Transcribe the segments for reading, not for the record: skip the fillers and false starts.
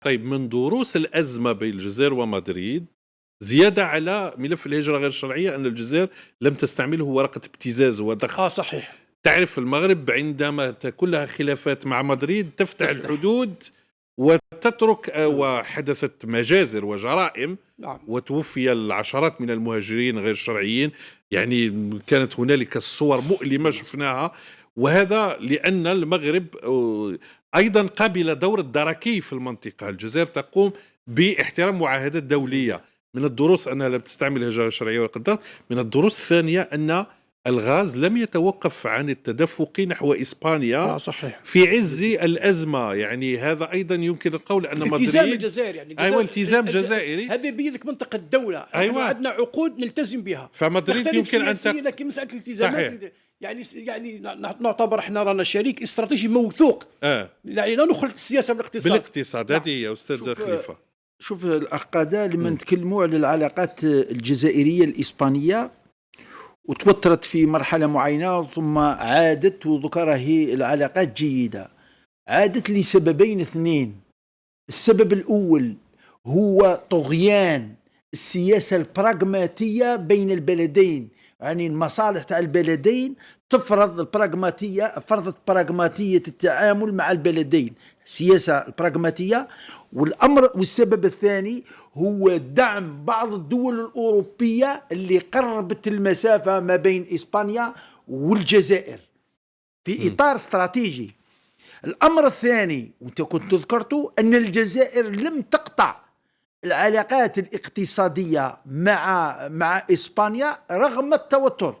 طيب، من دروس الأزمة بين الجزائر ومدريد زيادة على ملف الهجرة غير الشرعية أن الجزائر لم تستعمله ورقة ابتزاز وضخ. صحيح. تعرف المغرب عندما تكون لها خلافات مع مدريد تفتح الحدود وتترك، وحدثت مجازر وجرائم. نعم. وتوفي العشرات من المهاجرين غير الشرعيين. يعني كانت هنالك الصور مؤلمة شفناها، وهذا لأن المغرب أيضا قابل دور الدركي في المنطقة. الجزائر تقوم باحترام معاهدات دولية. من الدروس أنها لم تستعمل الهجرة الشرعية والقدر. من الدروس الثانية أن الغاز لم يتوقف عن التدفق نحو إسبانيا صحيح. في عز الأزمة. يعني هذا أيضا يمكن القول أن مدريد التزام الجزائر، يعني أيوة، التزام جزائري. هذا يبين لك منطقة الدولة. أيوة. عندنا عقود نلتزم بها، فمدريد يمكن أن لكن مسألة الالتزامات يعني نعتبر احنا رانا شريك استراتيجي موثوق. يعني لا نخلط السياسة بالاقتصاد. هذه يا أستاذ خليفة. شوف الأخ قادة، لما نتكلموا على العلاقات الجزائرية الإسبانية وتوترت في مرحلة معينة ثم عادت وذكرها هي العلاقات جيدة، عادت لسببين اثنين. السبب الأول هو طغيان السياسة البراغماتية بين البلدين، يعني المصالح تاع البلدين فرضت براغماتية التعامل مع البلدين، السياسة البراغماتية. والسبب الثاني هو دعم بعض الدول الأوروبية اللي قربت المسافة ما بين إسبانيا والجزائر في إطار استراتيجي. الأمر الثاني وانت كنت ذكرته أن الجزائر لم تقطع العلاقات الاقتصادية مع إسبانيا رغم التوتر.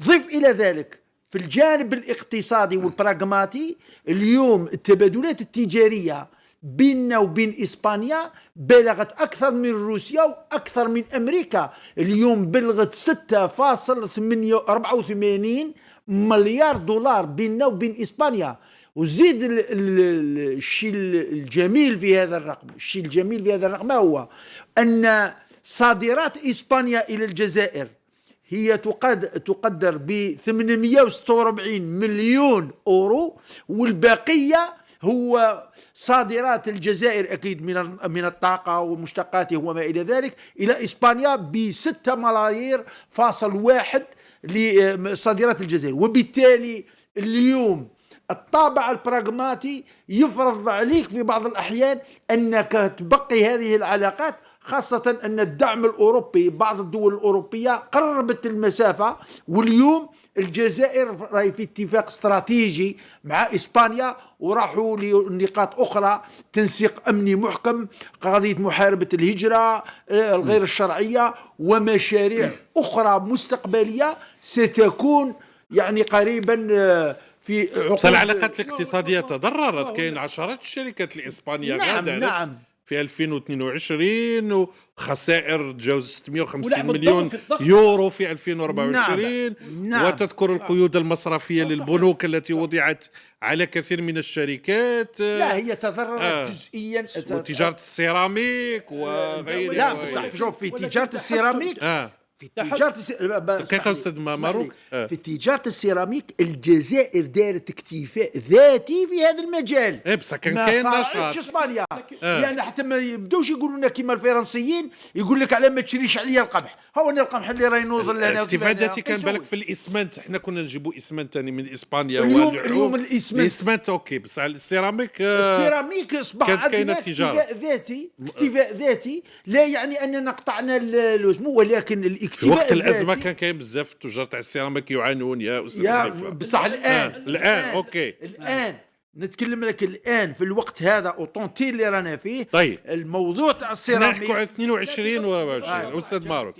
ضيف إلى ذلك في الجانب الاقتصادي والبراغماتي، اليوم التبادلات التجارية بيننا وبين إسبانيا بلغت أكثر من روسيا وأكثر من أمريكا. اليوم بلغت 6.84 مليار دولار بيننا وبين إسبانيا. وزيد الشيء الجميل في هذا الرقم هو أن صادرات إسبانيا إلى الجزائر هي تقدر ب 846 مليون أورو، والبقية هو صادرات الجزائر أكيد من الطاقة ومشتقاته وما إلى ذلك إلى إسبانيا ب6 ملايير فاصل واحد لصادرات الجزائر. وبالتالي اليوم الطابع البراغماتي يفرض عليك في بعض الأحيان أنك تبقي هذه العلاقات، خاصة أن الدعم الأوروبي بعض الدول الأوروبية قربت المسافة. واليوم الجزائر راهي في اتفاق استراتيجي مع إسبانيا، وراحوا لنقاط أخرى، تنسيق أمني محكم، قضية محاربة الهجرة الغير الشرعية، ومشاريع أخرى مستقبلية ستكون يعني قريبا في عقود. العلاقات الاقتصادية تضررت. كاين عشرات الشركات الإسبانية غادرت في 2022 وخسائر تجاوز 650 مليون يورو في 2024. وتذكر القيود المصرفية للبنوك التي وضعت على كثير من الشركات. لا، هي تضررت جزئيا. وتجارة السيراميك وغيرها. لا بصح شوف، في تجارة السيراميك في تجارة السيراميك الجزائر دارت اكتفاء ذاتي في هذا المجال. بس كاين نشاط اسبانيا. يعني حتى ما يبدوش يقولوا لنا كيما الفرنسيين يقول لك على ما تشريش عليا القمح. هو القمح اللي راهي نوصل لنا اكتفاء ذاتي. كان بالك في الاسمنت، احنا كنا نجيبوا اسمنت ثاني من اسبانيا. اليوم الاسمنت اوكي، بس على السيراميك اصبح عندنا اكتفاء ذاتي. لا يعني اننا قطعنا الوزن، ولكن الاكتفاء في وقت الازمه كان بزاف التجار تاع السيراميك يعانون يا استاذ. بصح الان اوكي، الان نتكلم لك الان في الوقت هذا اوطونتي اللي رانا فيه. طيب، الموضوع تاع السيراميك نحكوا على 22 و 24. استاذ ماروك،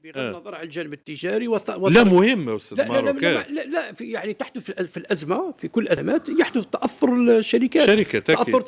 بغض النظر عن الجانب التجاري لا مهم استاذ ماروك. لا يعني تحدث في الازمه، في كل الازمات يحدث تاثر الشركات، تاثر